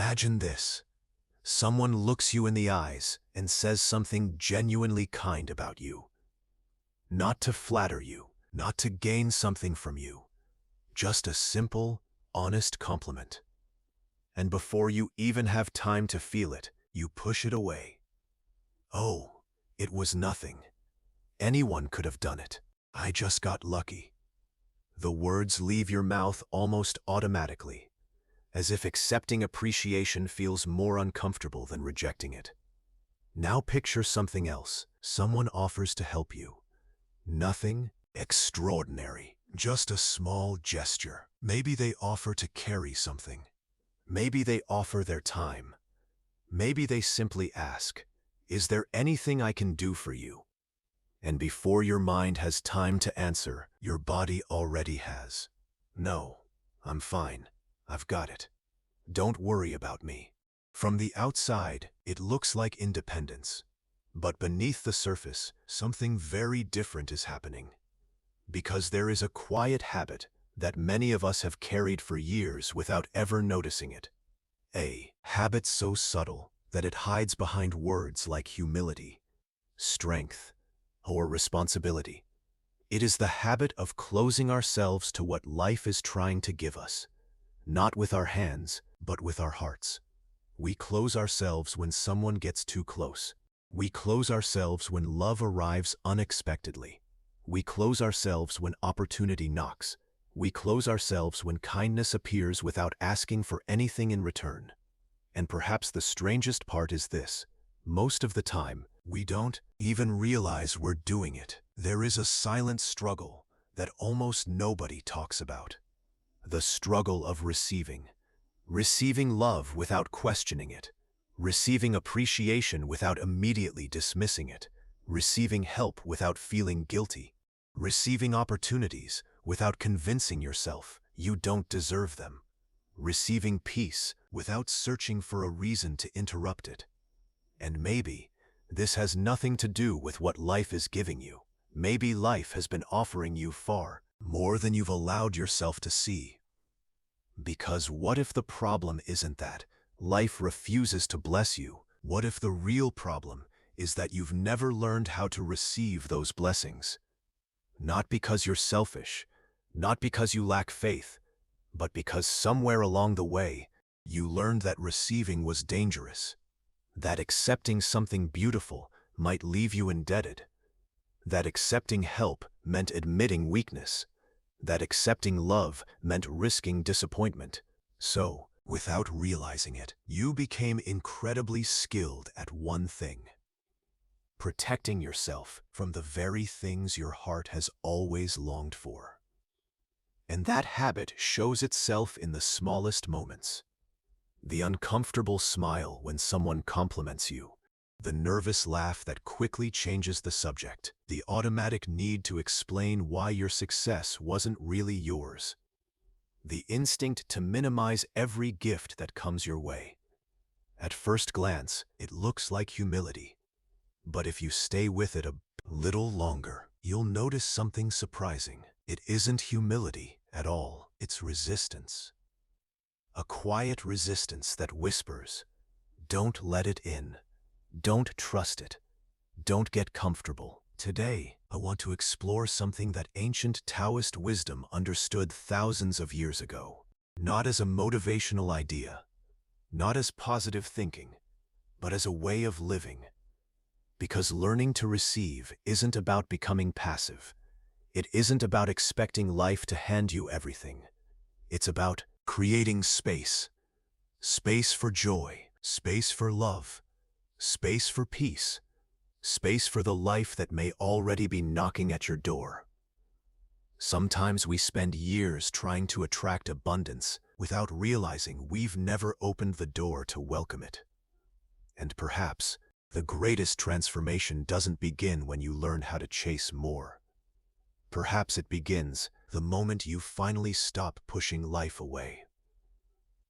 Imagine this. Someone looks you in the eyes and says something genuinely kind about you. Not to flatter you, not to gain something from you. Just a simple, honest compliment. And before you even have time to feel it, you push it away. Oh, it was nothing. Anyone could have done it. I just got lucky. The words leave your mouth almost automatically, as if accepting appreciation feels more uncomfortable than rejecting it. Now picture something else. Someone offers to help you. Nothing extraordinary, just a small gesture. Maybe they offer to carry something. Maybe they offer their time. Maybe they simply ask, "Is there anything I can do for you?" And before your mind has time to answer, your body already has. "No, I'm fine. I've got it. Don't worry about me." From the outside, it looks like independence. But beneath the surface, something very different is happening. Because there is a quiet habit that many of us have carried for years without ever noticing it. A habit so subtle that it hides behind words like humility, strength, or responsibility. It is the habit of closing ourselves to what life is trying to give us, not with our hands, but with our hearts. We close ourselves when someone gets too close. We close ourselves when love arrives unexpectedly. We close ourselves when opportunity knocks. We close ourselves when kindness appears without asking for anything in return. And perhaps the strangest part is this: most of the time, we don't even realize we're doing it. There is a silent struggle that almost nobody talks about. The struggle of receiving. Receiving love without questioning it. Receiving appreciation without immediately dismissing it. Receiving help without feeling guilty. Receiving opportunities without convincing yourself you don't deserve them. Receiving peace without searching for a reason to interrupt it. And maybe this has nothing to do with what life is giving you. Maybe life has been offering you far more than you've allowed yourself to see. Because what if the problem isn't that life refuses to bless you? What if the real problem is that you've never learned how to receive those blessings? Not because you're selfish, not because you lack faith, but because somewhere along the way, you learned that receiving was dangerous. That accepting something beautiful might leave you indebted. That accepting help meant admitting weakness. That accepting love meant risking disappointment. So, without realizing it, you became incredibly skilled at one thing: protecting yourself from the very things your heart has always longed for. And that habit shows itself in the smallest moments. The uncomfortable smile when someone compliments you, the nervous laugh that quickly changes the subject, the automatic need to explain why your success wasn't really yours, the instinct to minimize every gift that comes your way. At first glance, it looks like humility. But if you stay with it a little longer, you'll notice something surprising. It isn't humility at all, it's resistance. A quiet resistance that whispers, "Don't let it in. Don't trust it. Don't get comfortable." Today, I want to explore something that ancient Taoist wisdom understood thousands of years ago. Not as a motivational idea, not as positive thinking, but as a way of living. Because learning to receive isn't about becoming passive. It isn't about expecting life to hand you everything. It's about creating space. Space for joy, space for love, space for peace, space for the life that may already be knocking at your door. Sometimes we spend years trying to attract abundance without realizing we've never opened the door to welcome it. And perhaps the greatest transformation doesn't begin when you learn how to chase more. Perhaps it begins the moment you finally stop pushing life away.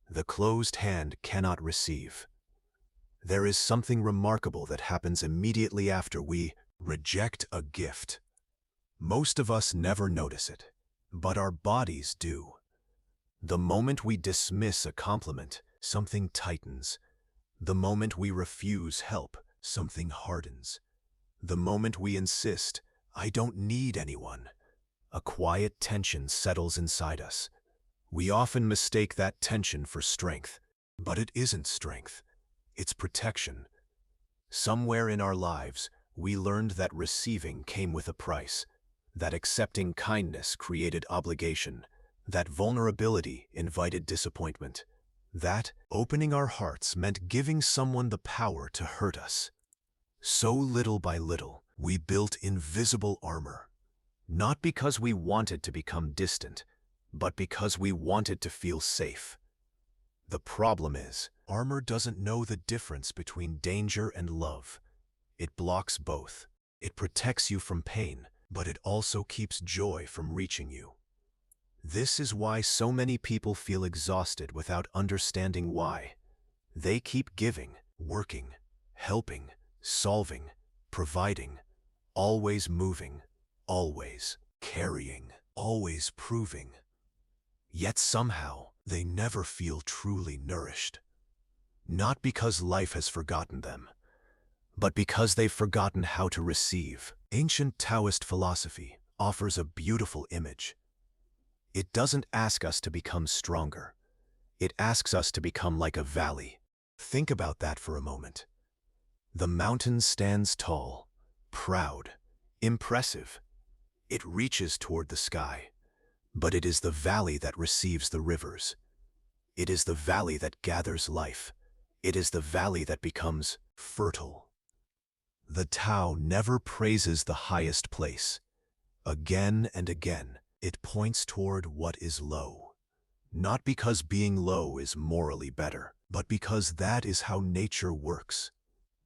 The closed hand cannot receive. There is something remarkable that happens immediately after we reject a gift. Most of us never notice it, but our bodies do. The moment we dismiss a compliment, something tightens. The moment we refuse help, something hardens. The moment we insist, "I don't need anyone," a quiet tension settles inside us. We often mistake that tension for strength, but it isn't strength. It's protection. Somewhere in our lives, we learned that receiving came with a price, that accepting kindness created obligation, that vulnerability invited disappointment, that opening our hearts meant giving someone the power to hurt us. So little by little, we built invisible armor, not because we wanted to become distant, but because we wanted to feel safe. The problem is, armor doesn't know the difference between danger and love. It blocks both. It protects you from pain, but it also keeps joy from reaching you. This is why so many people feel exhausted without understanding why. They keep giving, working, helping, solving, providing, always moving, always carrying, always proving. Yet somehow, they never feel truly nourished. Not because life has forgotten them, but because they've forgotten how to receive. Ancient Taoist philosophy offers a beautiful image. It doesn't ask us to become stronger. It asks us to become like a valley. Think about that for a moment. The mountain stands tall, proud, impressive. It reaches toward the sky. But it is the valley that receives the rivers. It is the valley that gathers life. It is the valley that becomes fertile. The Tao never praises the highest place. Again and again, it points toward what is low. Not because being low is morally better, but because that is how nature works.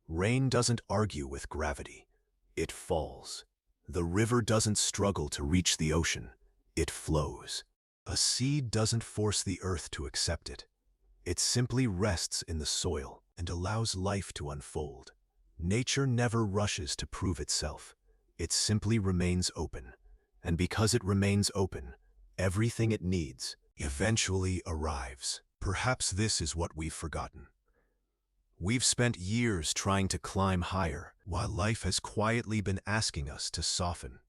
Rain doesn't argue with gravity. It falls. The river doesn't struggle to reach the ocean. It flows. A seed doesn't force the earth to accept it. It simply rests in the soil and allows life to unfold. Nature never rushes to prove itself. It simply remains open. And because it remains open, everything it needs eventually arrives. Perhaps this is what we've forgotten. We've spent years trying to climb higher, while life has quietly been asking us to soften,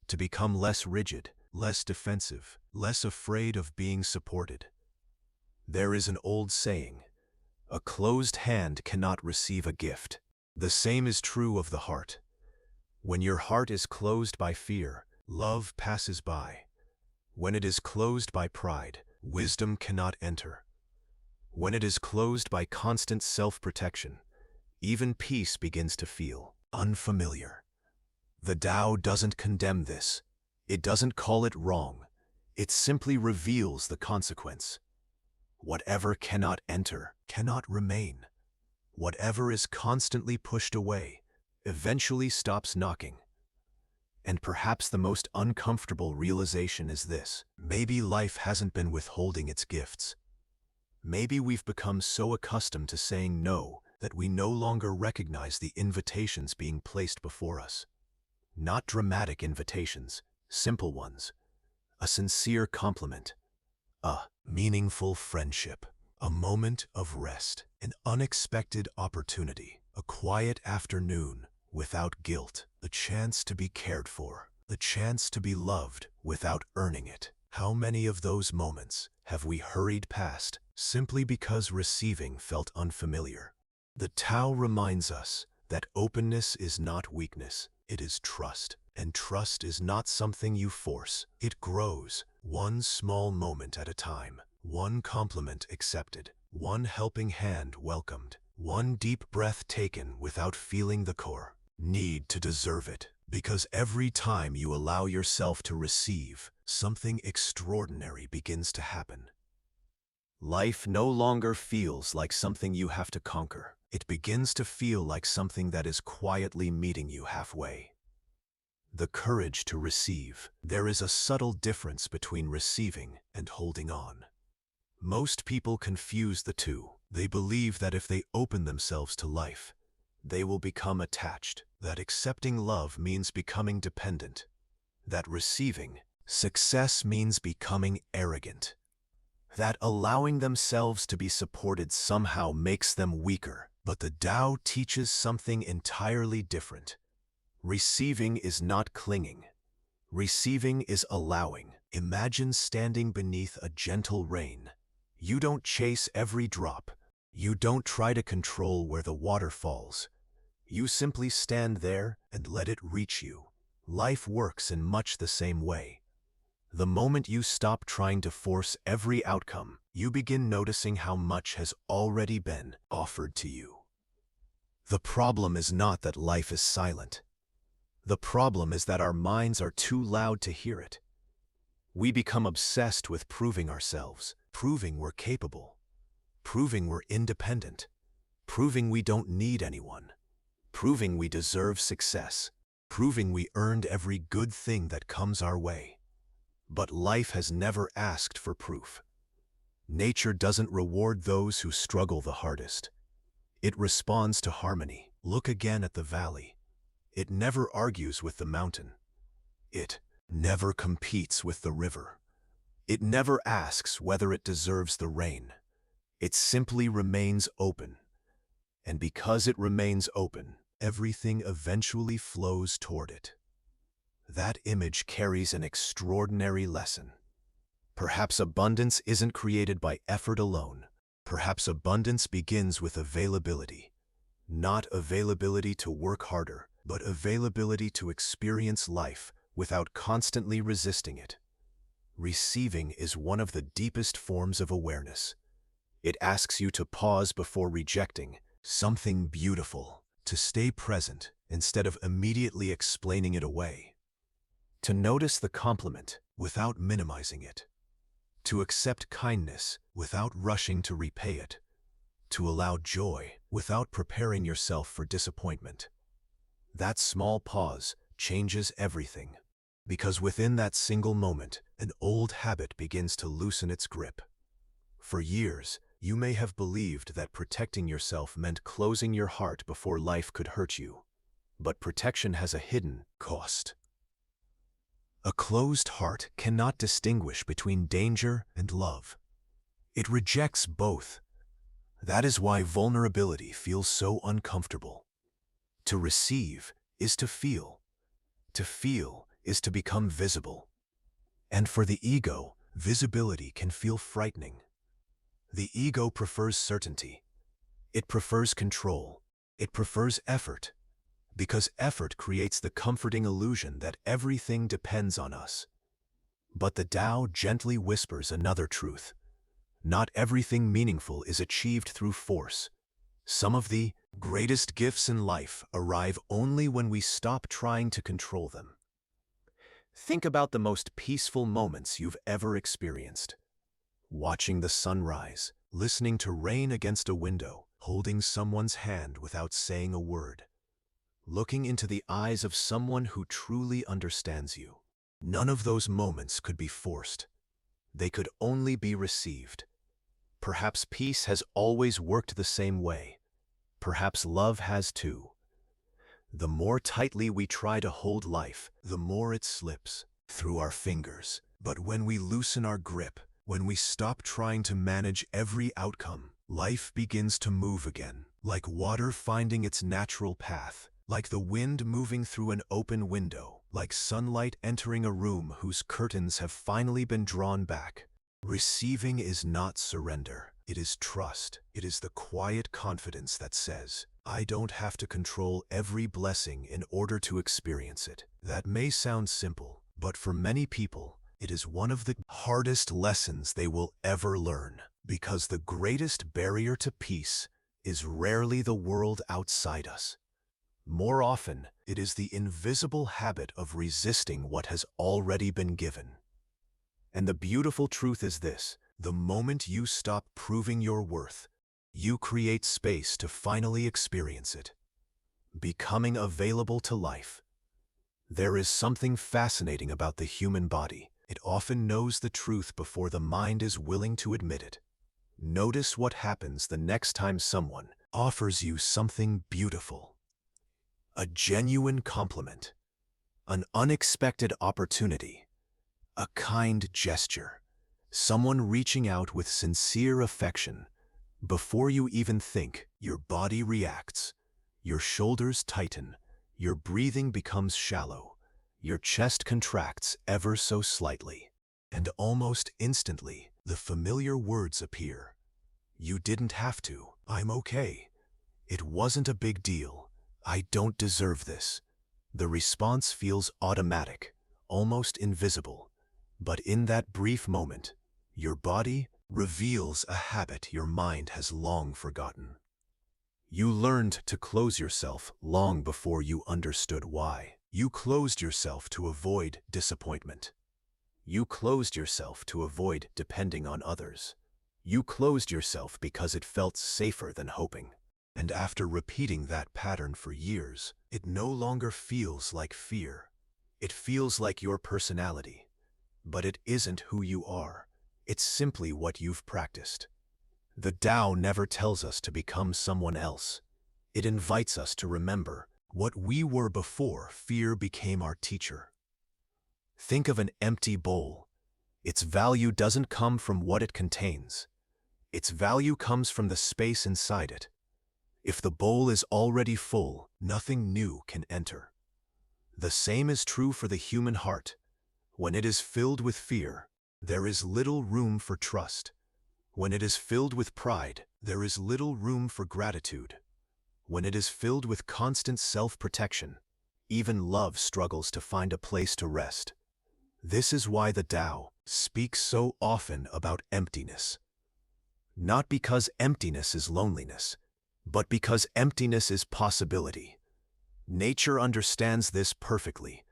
to become less rigid, less defensive, less afraid of being supported. There is an old saying, "A closed hand cannot receive a gift." The same is true of the heart. When your heart is closed by fear, love passes by. When it is closed by pride, wisdom cannot enter. When it is closed by constant self-protection, even peace begins to feel unfamiliar. The Tao doesn't condemn this. It doesn't call it wrong. It simply reveals the consequence. Whatever cannot enter, cannot remain. Whatever is constantly pushed away, eventually stops knocking. And perhaps the most uncomfortable realization is this: maybe life hasn't been withholding its gifts. Maybe we've become so accustomed to saying no that we no longer recognize the invitations being placed before us. Not dramatic invitations, simple ones. A sincere compliment. A meaningful friendship. A moment of rest. An unexpected opportunity. A quiet afternoon without guilt. The chance to be cared for. The chance to be loved without earning it. How many of those moments have we hurried past simply because receiving felt unfamiliar? The Tao reminds us that openness is not weakness, it is trust. And trust is not something you force. It grows, one small moment at a time, one compliment accepted, one helping hand welcomed, one deep breath taken without feeling the core need to deserve it. Because every time you allow yourself to receive, something extraordinary begins to happen. Life no longer feels like something you have to conquer. It begins to feel like something that is quietly meeting you halfway. The courage to receive. There is a subtle difference between receiving and holding on. Most people confuse the two. They believe that if they open themselves to life, they will become attached, that accepting love means becoming dependent, that receiving success means becoming arrogant. that allowing themselves to be supported somehow makes them weaker. But the Tao teaches something entirely different. Receiving is not clinging. Receiving is allowing. Imagine standing beneath a gentle rain. You don't chase every drop. You don't try to control where the water falls. You simply stand there and let it reach you. Life works in much the same way. The moment you stop trying to force every outcome, you begin noticing how much has already been offered to you. The problem is not that life is silent. The problem is that our minds are too loud to hear it. We become obsessed with proving ourselves, proving we're capable, proving we're independent, proving we don't need anyone, proving we deserve success, proving we earned every good thing that comes our way. But life has never asked for proof. Nature doesn't reward those who struggle the hardest. It responds to harmony. Look again at the valley. It never argues with the mountain. It never competes with the river. It never asks whether it deserves the rain. It simply remains open. And because it remains open, everything eventually flows toward it. That image carries an extraordinary lesson. Perhaps abundance isn't created by effort alone. Perhaps abundance begins with availability. Not availability to work harder, but availability to experience life without constantly resisting it. Receiving is one of the deepest forms of awareness. It asks you to pause before rejecting something beautiful, to stay present instead of immediately explaining it away, to notice the compliment without minimizing it, to accept kindness without rushing to repay it, to allow joy without preparing yourself for disappointment. That small pause changes everything, because within that single moment, an old habit begins to loosen its grip. For years, you may have believed that protecting yourself meant closing your heart before life could hurt you. But protection has a hidden cost. A closed heart cannot distinguish between danger and love. It rejects both. That is why vulnerability feels so uncomfortable. To receive is to feel. To feel is to become visible. And for the ego, visibility can feel frightening. The ego prefers certainty. It prefers control. It prefers effort. Because effort creates the comforting illusion that everything depends on us. But the Tao gently whispers another truth. Not everything meaningful is achieved through force. Some of the greatest gifts in life arrive only when we stop trying to control them. Think about the most peaceful moments you've ever experienced. Watching the sunrise, listening to rain against a window, holding someone's hand without saying a word. Looking into the eyes of someone who truly understands you. None of those moments could be forced. They could only be received. Perhaps peace has always worked the same way. Perhaps love has too. The more tightly we try to hold life, the more it slips through our fingers. But when we loosen our grip, when we stop trying to manage every outcome, life begins to move again, like water finding its natural path, like the wind moving through an open window, like sunlight entering a room whose curtains have finally been drawn back. Receiving is not surrender. It is trust. It is the quiet confidence that says, I don't have to control every blessing in order to experience it. That may sound simple, but for many people, it is one of the hardest lessons they will ever learn, because the greatest barrier to peace is rarely the world outside us. More often, it is the invisible habit of resisting what has already been given. And the beautiful truth is this: the moment you stop proving your worth, you create space to finally experience it, becoming available to life. There is something fascinating about the human body. It often knows the truth before the mind is willing to admit it. Notice what happens the next time someone offers you something beautiful. A genuine compliment, an unexpected opportunity, a kind gesture. Someone reaching out with sincere affection. Before you even think, your body reacts. Your shoulders tighten. Your breathing becomes shallow. Your chest contracts ever so slightly. And almost instantly, the familiar words appear. You didn't have to. I'm okay. It wasn't a big deal. I don't deserve this. The response feels automatic, almost invisible. But in that brief moment, your body reveals a habit your mind has long forgotten. You learned to close yourself long before you understood why. You closed yourself to avoid disappointment. You closed yourself to avoid depending on others. You closed yourself because it felt safer than hoping. And after repeating that pattern for years, it no longer feels like fear. It feels like your personality. But it isn't who you are. It's simply what you've practiced. The Tao never tells us to become someone else. It invites us to remember what we were before fear became our teacher. Think of an empty bowl. Its value doesn't come from what it contains. Its value comes from the space inside it. If the bowl is already full, nothing new can enter. The same is true for the human heart. When it is filled with fear, there is little room for trust. When it is filled with pride, there is little room for gratitude. When it is filled with constant self-protection, even love struggles to find a place to rest. This is why the Tao speaks so often about emptiness. Not because emptiness is loneliness, but because emptiness is possibility. Nature understands this perfectly.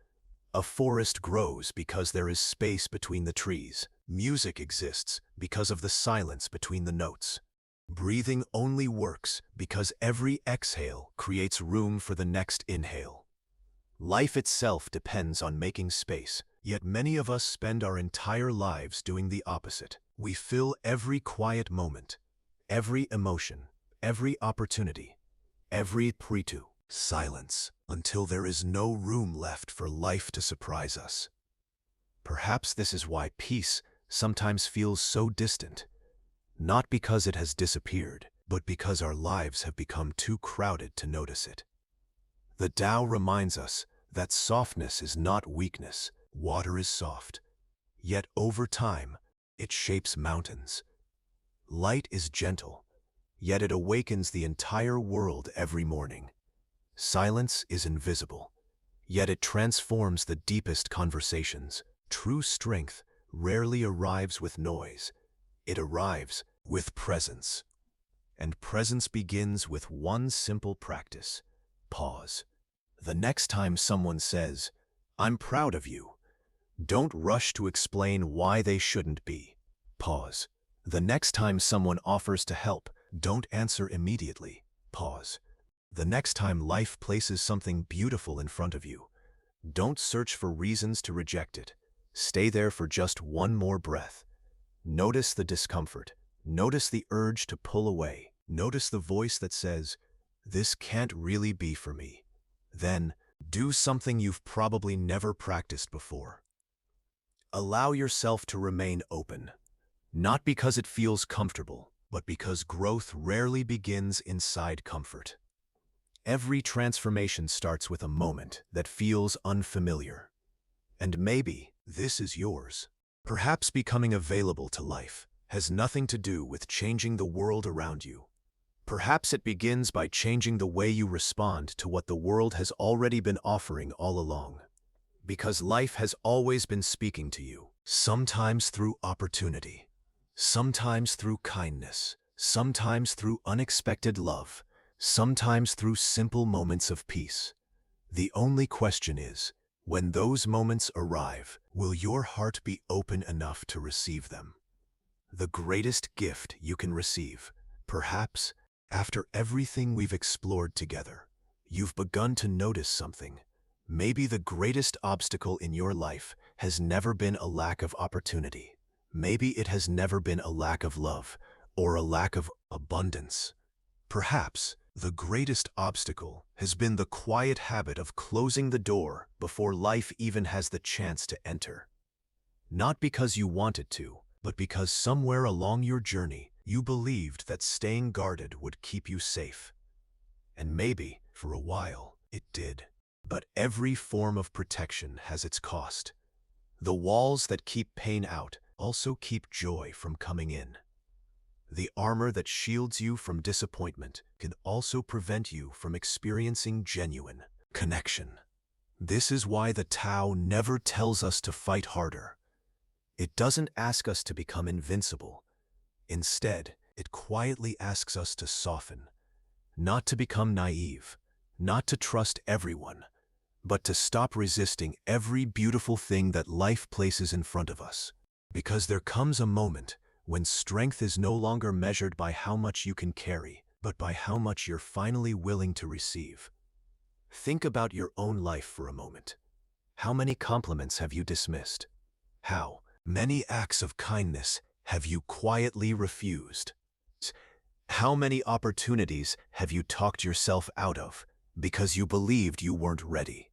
A forest grows because there is space between the trees. Music exists because of the silence between the notes. Breathing only works because every exhale creates room for the next inhale. Life itself depends on making space, yet many of us spend our entire lives doing the opposite. We fill every quiet moment, every emotion, every opportunity, every pretu silence, until there is no room left for life to surprise us. Perhaps this is why peace sometimes feels so distant, not because it has disappeared, but because our lives have become too crowded to notice it. The Tao reminds us that softness is not weakness. Water is soft, yet over time, it shapes mountains. Light is gentle, yet it awakens the entire world every morning. Silence is invisible, yet it transforms the deepest conversations. True strength rarely arrives with noise. It arrives with presence. And presence begins with one simple practice: pause. The next time someone says, "I'm proud of you," don't rush to explain why they shouldn't be. Pause. The next time someone offers to help, don't answer immediately. Pause. The next time life places something beautiful in front of you, don't search for reasons to reject it. Stay there for just one more breath. Notice the discomfort. Notice the urge to pull away. Notice the voice that says, "This can't really be for me." Then, do something you've probably never practiced before. Allow yourself to remain open. Not because it feels comfortable, but because growth rarely begins inside comfort. Every transformation starts with a moment that feels unfamiliar. And maybe this is yours. Perhaps becoming available to life has nothing to do with changing the world around you. Perhaps it begins by changing the way you respond to what the world has already been offering all along. Because life has always been speaking to you, sometimes through opportunity, sometimes through kindness, sometimes through unexpected love, sometimes through simple moments of peace. The only question is, when those moments arrive, will your heart be open enough to receive them? The greatest gift you can receive, perhaps, after everything we've explored together, you've begun to notice something. Maybe the greatest obstacle in your life has never been a lack of opportunity. Maybe it has never been a lack of love or a lack of abundance. Perhaps the greatest obstacle has been the quiet habit of closing the door before life even has the chance to enter. Not because you want it to, but because somewhere along your journey, you believed that staying guarded would keep you safe. And maybe, for a while, it did. But every form of protection has its cost. The walls that keep pain out also keep joy from coming in. The armor that shields you from disappointment can also prevent you from experiencing genuine connection. This is why the Tao never tells us to fight harder. It doesn't ask us to become invincible. Instead, it quietly asks us to soften, not to become naive, not to trust everyone, but to stop resisting every beautiful thing that life places in front of us. Because there comes a moment when strength is no longer measured by how much you can carry, but by how much you're finally willing to receive. Think about your own life for a moment. How many compliments have you dismissed? How many acts of kindness have you quietly refused? How many opportunities have you talked yourself out of because you believed you weren't ready?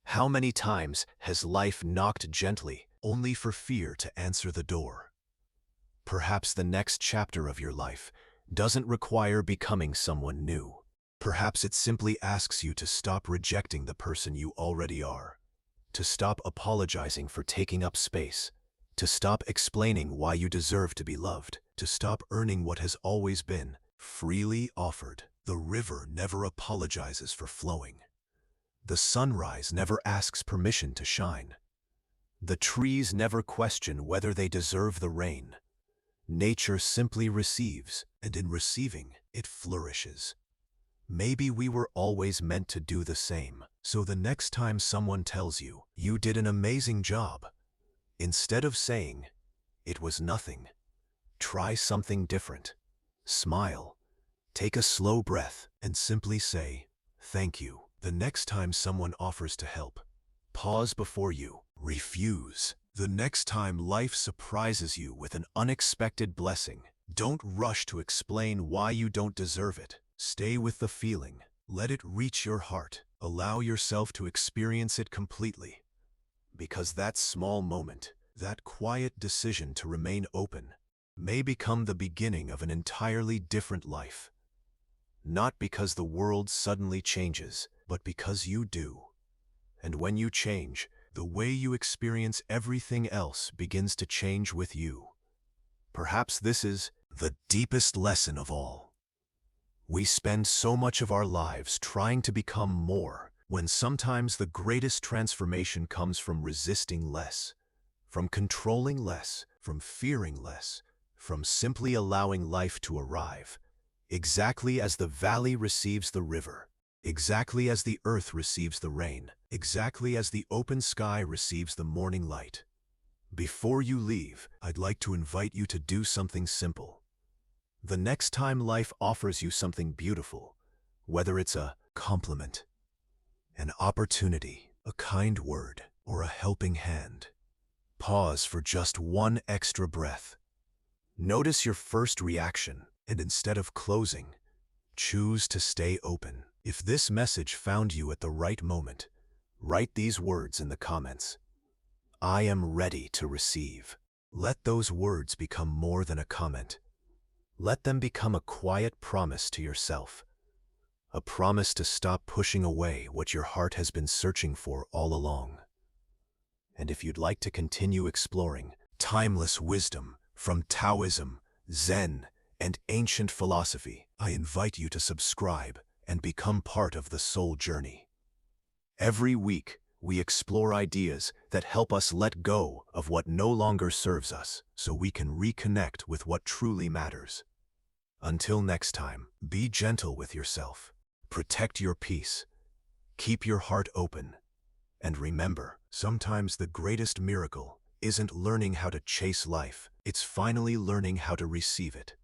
How many times has life knocked gently only for fear to answer the door? Perhaps the next chapter of your life doesn't require becoming someone new. Perhaps it simply asks you to stop rejecting the person you already are, to stop apologizing for taking up space, to stop explaining why you deserve to be loved, to stop earning what has always been freely offered. The river never apologizes for flowing. The sunrise never asks permission to shine. The trees never question whether they deserve the rain. Nature simply receives, and in receiving, it flourishes. Maybe we were always meant to do the same, so the next time someone tells you, "You did an amazing job," instead of saying, "It was nothing," try something different. Smile, take a slow breath, and simply say, "Thank you." The next time someone offers to help, pause before you refuse. The next time life surprises you with an unexpected blessing, don't rush to explain why you don't deserve it. Stay with the feeling. Let it reach your heart. Allow yourself to experience it completely. Because that small moment, that quiet decision to remain open, may become the beginning of an entirely different life. Not because the world suddenly changes, but because you do. And when you change, the way you experience everything else begins to change with you. Perhaps this is the deepest lesson of all. We spend so much of our lives trying to become more, when sometimes the greatest transformation comes from resisting less, from controlling less, from fearing less, from simply allowing life to arrive, exactly as the valley receives the river, exactly as the earth receives the rain, exactly as the open sky receives the morning light. Before you leave, I'd like to invite you to do something simple. The next time life offers you something beautiful, whether it's a compliment, an opportunity, a kind word, or a helping hand, pause for just one extra breath. Notice your first reaction, and instead of closing, choose to stay open. If this message found you at the right moment, write these words in the comments. I am ready to receive. Let those words become more than a comment. Let them become a quiet promise to yourself. A promise to stop pushing away what your heart has been searching for all along. And if you'd like to continue exploring timeless wisdom from Taoism, Zen, and ancient philosophy, I invite you to subscribe and become part of the Soul Journey. Every week, we explore ideas that help us let go of what no longer serves us, so we can reconnect with what truly matters. Until next time, be gentle with yourself, protect your peace, keep your heart open, and remember, sometimes the greatest miracle isn't learning how to chase life, it's finally learning how to receive it.